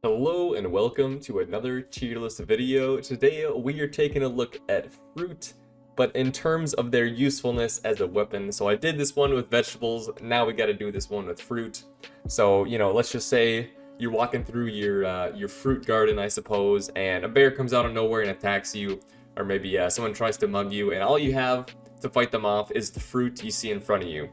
Hello and welcome to another tier list video. Today we are taking a look at fruit, but in terms of their usefulness as a weapon. So I did this one with vegetables, now we gotta do this one with fruit. So, let's just say you're walking through your fruit garden, I suppose, and a bear comes out of nowhere and attacks you, or maybe someone tries to mug you, and all you have to fight them off is the fruit you see in front of you.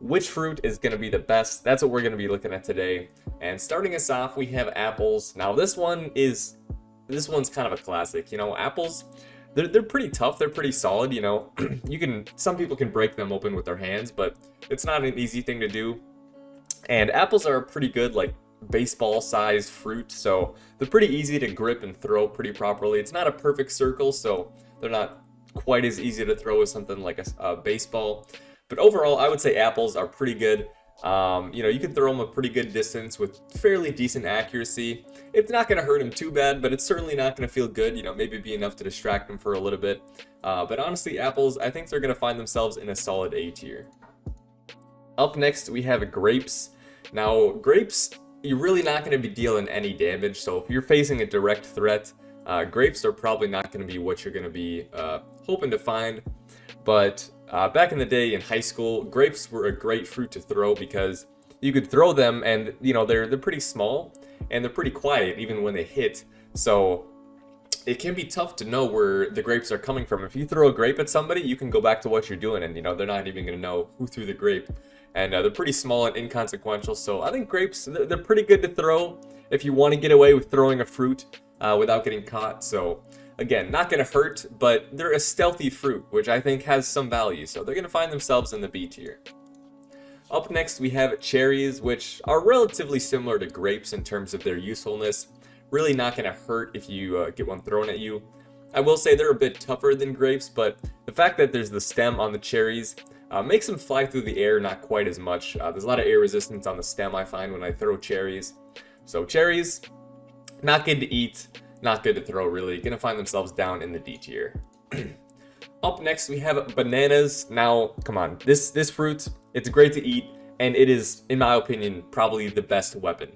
Which fruit is going to be the best? That's what we're going to be looking at today. And starting us off, we have apples. Now this one's kind of a classic. Apples, they're pretty tough. They're pretty solid. Some people can break them open with their hands, but it's not an easy thing to do. And apples are pretty good, like baseball-sized fruit, so they're pretty easy to grip and throw pretty properly. It's not a perfect circle, so they're not quite as easy to throw as something like a baseball. But overall, I would say apples are pretty good. You can throw them a pretty good distance with fairly decent accuracy. It's not going to hurt them too bad, but it's certainly not going to feel good. Maybe be enough to distract them for a little bit. But honestly, apples, I think they're going to find themselves in a solid A tier. Up next, we have grapes. Now, grapes, you're really not going to be dealing any damage. So if you're facing a direct threat, grapes are probably not going to be what you're going to be hoping to find. But back in the day in high school, grapes were a great fruit to throw because you could throw them and, they're pretty small and they're pretty quiet even when they hit. So it can be tough to know where the grapes are coming from. If you throw a grape at somebody, you can go back to what you're doing and, they're not even going to know who threw the grape. And they're pretty small and inconsequential. So I think grapes, they're pretty good to throw if you want to get away with throwing a fruit without getting caught. So again, not going to hurt, but they're a stealthy fruit, which I think has some value, so they're going to find themselves in the B tier. Up next, we have cherries, which are relatively similar to grapes in terms of their usefulness. Really not going to hurt if you get one thrown at you. I will say they're a bit tougher than grapes, but the fact that there's the stem on the cherries makes them fly through the air not quite as much. There's a lot of air resistance on the stem, I find, when I throw cherries. So cherries, not good to eat. Not good to throw, really. Gonna find themselves down in the D tier. Up next, we have bananas. Now, come on. This fruit, it's great to eat, and it is, in my opinion, probably the best weapon.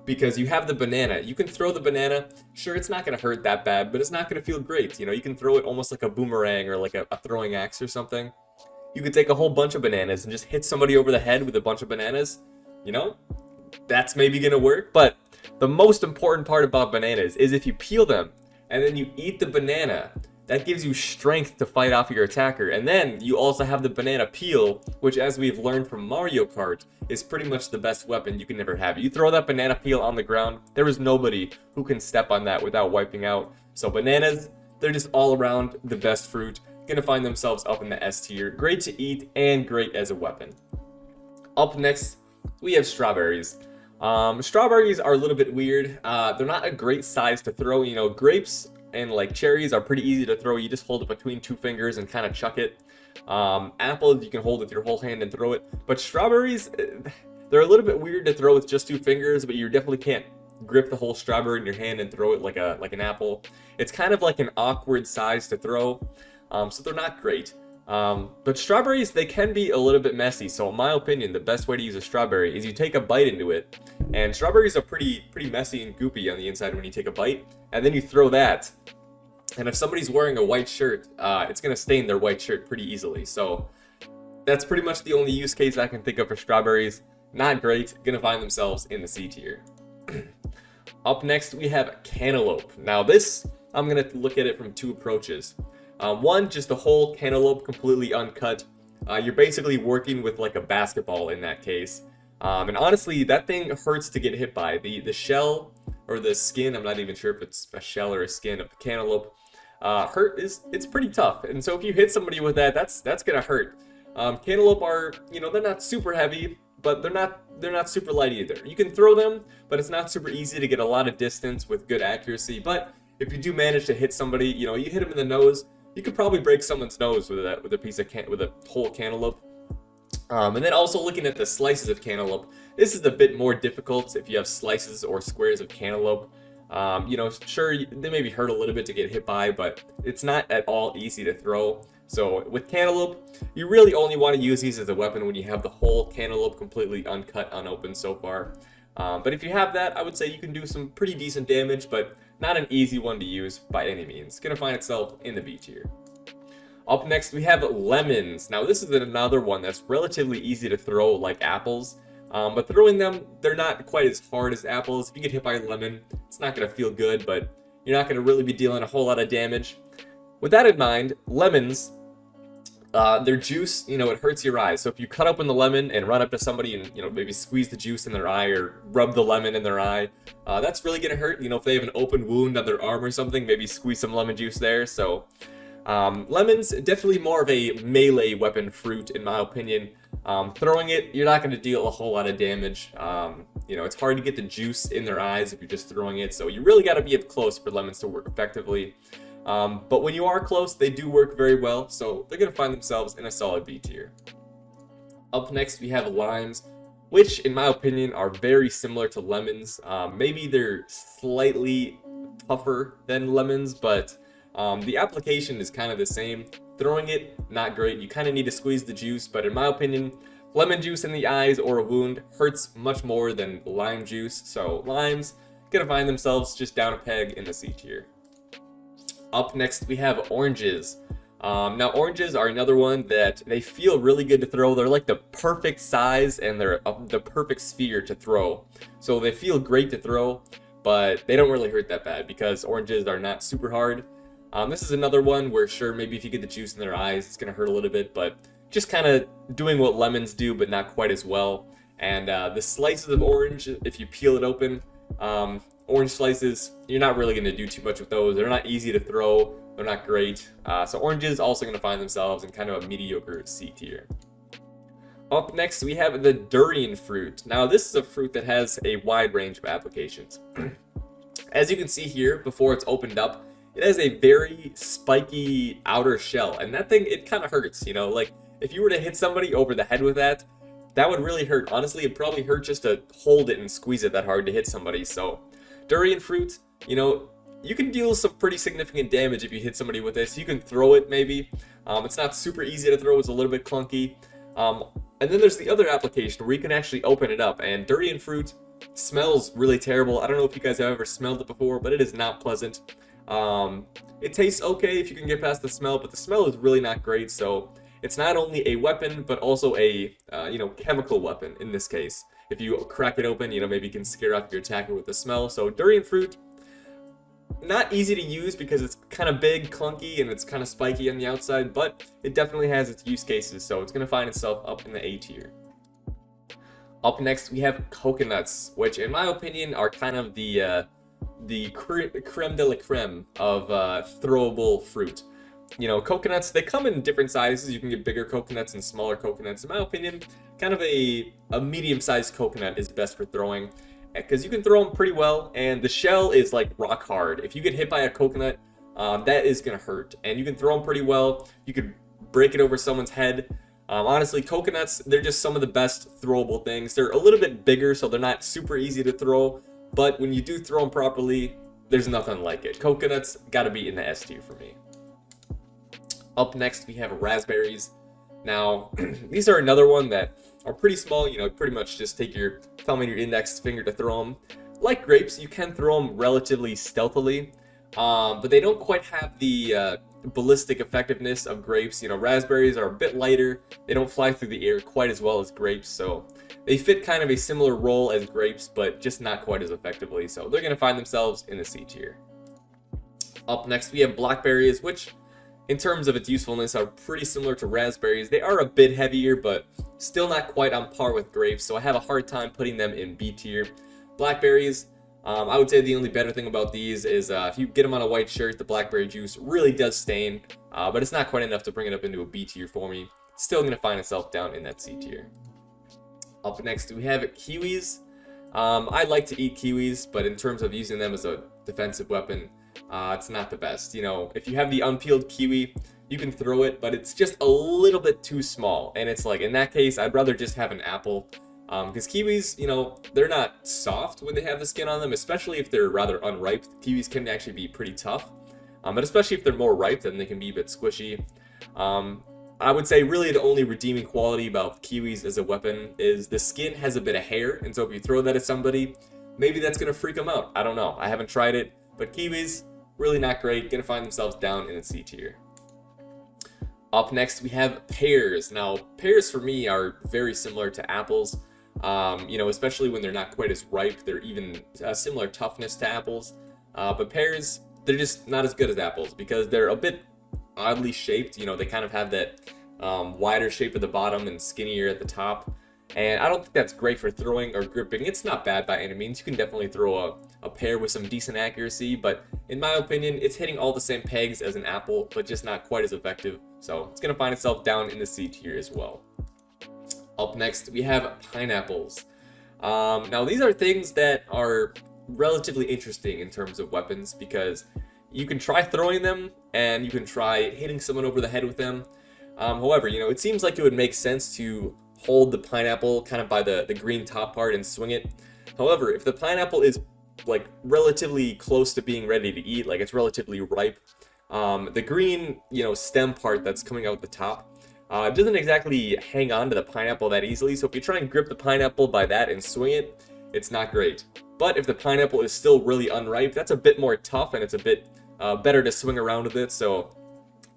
Because you have the banana. You can throw the banana. Sure, it's not gonna hurt that bad, but it's not gonna feel great. You can throw it almost like a boomerang or like a throwing axe or something. You could take a whole bunch of bananas and just hit somebody over the head with a bunch of bananas. That's maybe gonna work, but the most important part about bananas is if you peel them and then you eat the banana, that gives you strength to fight off your attacker. And then you also have the banana peel, which, as we've learned from Mario Kart, is pretty much the best weapon you can ever have. You throw that banana peel on the ground, there is nobody who can step on that without wiping out. So bananas, they're just all around the best fruit. Gonna find themselves up in the S tier. Great to eat and great as a weapon. Up next, we have strawberries. Strawberries are a little bit weird. They're not a great size to throw. Grapes and like cherries are pretty easy to throw. You just hold it between two fingers and kind of chuck it. Apples, you can hold with your whole hand and throw it. But strawberries, they're a little bit weird to throw with just two fingers, but you definitely can't grip the whole strawberry in your hand and throw it like an apple. It's kind of like an awkward size to throw, so they're not great. But strawberries, they can be a little bit messy. So in my opinion, the best way to use a strawberry is you take a bite into it. And strawberries are pretty messy and goopy on the inside when you take a bite. And then you throw that. And if somebody's wearing a white shirt, it's going to stain their white shirt pretty easily. So that's pretty much the only use case I can think of for strawberries. Not great. Going to find themselves in the C tier. Up next, we have cantaloupe. Now this, I'm going to look at it from two approaches. One, just the whole cantaloupe completely uncut. You're basically working with like a basketball in that case. And honestly, that thing hurts to get hit by. The shell or the skin, I'm not even sure if it's a shell or a skin of the cantaloupe, it's pretty tough. And so if you hit somebody with that, that's gonna hurt. Cantaloupe are, they're not super heavy, but they're not super light either. You can throw them, but it's not super easy to get a lot of distance with good accuracy. But if you do manage to hit somebody, you hit them in the nose, you could probably break someone's nose with a whole cantaloupe. And then also looking at the slices of cantaloupe, this is a bit more difficult if you have slices or squares of cantaloupe. Sure, they maybe hurt a little bit to get hit by, but it's not at all easy to throw. So with cantaloupe, you really only want to use these as a weapon when you have the whole cantaloupe completely uncut, unopened so far. But if you have that, I would say you can do some pretty decent damage, but not an easy one to use by any means. It's gonna find itself in the B tier. Up next, we have lemons. Now, this is another one that's relatively easy to throw like apples, but throwing them, they're not quite as hard as apples. If you get hit by a lemon, it's not gonna feel good, but you're not gonna really be dealing a whole lot of damage. With that in mind, lemons, their juice, it hurts your eyes. So if you cut open the lemon and run up to somebody and, maybe squeeze the juice in their eye or rub the lemon in their eye, that's really gonna hurt. If they have an open wound on their arm or something, maybe squeeze some lemon juice there. So lemons, definitely more of a melee weapon fruit, in my opinion. Throwing it, you're not gonna deal a whole lot of damage. It's hard to get the juice in their eyes if you're just throwing it. So you really gotta be up close for lemons to work effectively. But when you are close, they do work very well, so they're going to find themselves in a solid B tier. Up next, we have limes, which, in my opinion, are very similar to lemons. Maybe they're slightly tougher than lemons, but the application is kind of the same. Throwing it, not great. You kind of need to squeeze the juice, but in my opinion, lemon juice in the eyes or a wound hurts much more than lime juice, so limes going to find themselves just down a peg in the C tier. Up next, we have oranges. Now, oranges are another one that they feel really good to throw. They're like the perfect size and they're the perfect sphere to throw. So they feel great to throw, but they don't really hurt that bad because oranges are not super hard. This is another one where, sure, maybe if you get the juice in their eyes, it's going to hurt a little bit, but just kind of doing what lemons do, but not quite as well. And the slices of orange, if you peel it open, orange slices, you're not really going to do too much with those. They're not easy to throw. They're not great. So oranges also going to find themselves in kind of a mediocre C tier. Up next, we have the durian fruit. Now, this is a fruit that has a wide range of applications. As you can see here, before it's opened up, it has a very spiky outer shell. And that thing, it kind of hurts, Like, if you were to hit somebody over the head with that, that would really hurt. Honestly, it'd probably hurt just to hold it and squeeze it that hard to hit somebody. So durian fruit, you can deal some pretty significant damage if you hit somebody with this. You can throw it maybe. It's not super easy to throw. It's a little bit clunky. And then there's the other application where you can actually open it up. And durian fruit smells really terrible. I don't know if you guys have ever smelled it before, but it is not pleasant. It tastes okay if you can get past the smell, but the smell is really not great. So it's not only a weapon, but also a chemical weapon in this case. If you crack it open, maybe you can scare off your attacker with the smell. So durian fruit, not easy to use because it's kind of big, clunky, and it's kind of spiky on the outside, but it definitely has its use cases, so it's going to find itself up in the A tier. Up next, we have coconuts, which in my opinion are kind of the creme de la creme of throwable fruit. Coconuts, they come in different sizes. You can get bigger coconuts and smaller coconuts. In my opinion, kind of a medium-sized coconut is best for throwing because you can throw them pretty well, and the shell is like rock hard. If you get hit by a coconut, that is going to hurt, and you can throw them pretty well. You could break it over someone's head. Honestly, coconuts, they're just some of the best throwable things. They're a little bit bigger, so they're not super easy to throw, but when you do throw them properly, there's nothing like it. Coconuts got to be in the S tier for me. Up next, we have raspberries. Now, these are another one that are pretty small. Pretty much just take your thumb and your index finger to throw them. Like grapes, you can throw them relatively stealthily, but they don't quite have the ballistic effectiveness of grapes. Raspberries are a bit lighter. They don't fly through the air quite as well as grapes, so they fit kind of a similar role as grapes, but just not quite as effectively. So they're going to find themselves in the C tier. Up next, we have blackberries, which in terms of its usefulness are pretty similar to raspberries. They are a bit heavier, but still not quite on par with grapes, so I have a hard time putting them in B tier. Blackberries, I would say the only better thing about these is if you get them on a white shirt, the blackberry juice really does stain, but it's not quite enough to bring it up into a B tier for me. Still going to find itself down in that C tier. Up next, we have kiwis. I like to eat kiwis, but in terms of using them as a defensive weapon, it's not the best. If you have the unpeeled kiwi, you can throw it, but it's just a little bit too small. And it's like, in that case, I'd rather just have an apple. Because kiwis, they're not soft when they have the skin on them, especially if they're rather unripe. Kiwis can actually be pretty tough. But especially if they're more ripe, then they can be a bit squishy. I would say really the only redeeming quality about Kiwis as a weapon is the skin has a bit of hair, and so if you throw that at somebody, maybe that's going to freak them out. I don't know. I haven't tried it, but Kiwis, really not great. Going to find themselves down in the C tier. Up next, we have pears. Now, pears for me are very similar to apples, especially when they're not quite as ripe. They're even similar toughness to apples, but pears, they're just not as good as apples because they're a bit oddly shaped. They kind of have that wider shape at the bottom and skinnier at the top. And I don't think that's great for throwing or gripping. It's not bad by any means. You can definitely throw a pear with some decent accuracy, but in my opinion, it's hitting all the same pegs as an apple, but just not quite as effective. So it's going to find itself down in the C tier as well. Up next, we have pineapples. Now, these are things that are relatively interesting in terms of weapons because you can try throwing them and you can try hitting someone over the head with them. However, it seems like it would make sense to hold the pineapple kind of by the green top part and swing it. However, if the pineapple is like relatively close to being ready to eat, like it's relatively ripe, the green, stem part that's coming out the top doesn't exactly hang on to the pineapple that easily. So if you try and grip the pineapple by that and swing it, it's not great. But if the pineapple is still really unripe, that's a bit more tough and it's a bit better to swing around with it. So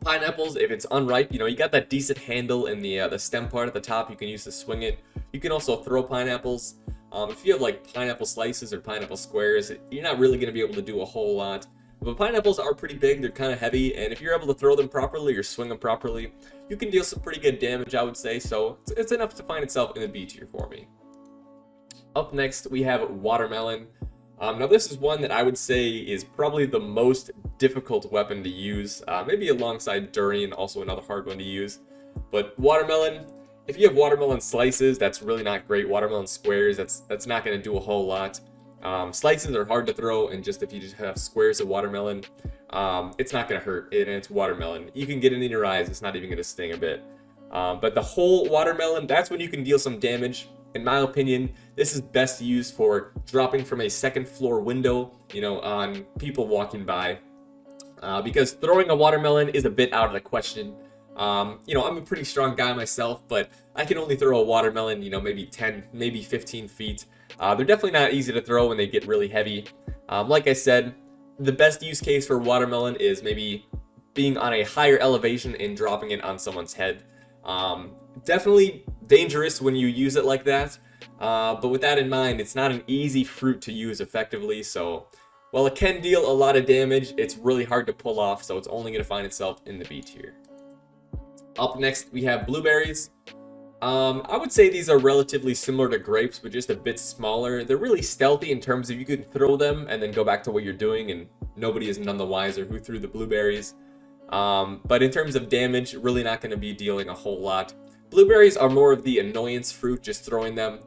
pineapples, if it's unripe, you got that decent handle in the stem part at the top you can use to swing it. You can also throw pineapples. If you have like pineapple slices or pineapple squares, you're not really going to be able to do a whole lot. But pineapples are pretty big, they're kind of heavy, and if you're able to throw them properly or swing them properly, you can deal some pretty good damage, I would say. So it's enough to find itself in the B tier for me. Up next, we have watermelon. Now this is one that I would say is probably the most difficult weapon to use, maybe alongside Durian, also another hard one to use. But watermelon, if you have watermelon slices, that's really not great. Watermelon squares, that's not going to do a whole lot. Slices are hard to throw, and if you just have squares of watermelon, it's not going to hurt, and it's watermelon. You can get it in your eyes, it's not even going to sting a bit. But the whole watermelon, that's when you can deal some damage. In my opinion, this is best used for dropping from a second floor window, on people walking by. Because throwing a watermelon is a bit out of the question. I'm a pretty strong guy myself, but I can only throw a watermelon, maybe 10, maybe 15 feet. They're definitely not easy to throw when they get really heavy. Like I said, the best use case for watermelon is maybe being on a higher elevation and dropping it on someone's head. Definitely dangerous when you use it like that, but with that in mind, it's not an easy fruit to use effectively, so while it can deal a lot of damage, it's really hard to pull off, so it's only going to find itself in the B tier. Up next, we have blueberries. I would say these are relatively similar to grapes, but just a bit smaller. They're really stealthy in terms of you can throw them and then go back to what you're doing, and nobody is none the wiser who threw the blueberries. But in terms of damage, really not going to be dealing a whole lot. Blueberries are more of the annoyance fruit, just throwing them.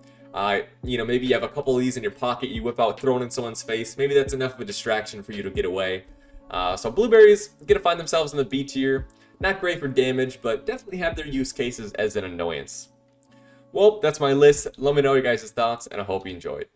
Maybe you have a couple of these in your pocket, you whip out, throw it in someone's face. Maybe that's enough of a distraction for you to get away. So blueberries going to find themselves in the B tier. Not great for damage, but definitely have their use cases as an annoyance. Well, that's my list. Let me know your guys' thoughts, and I hope you enjoyed.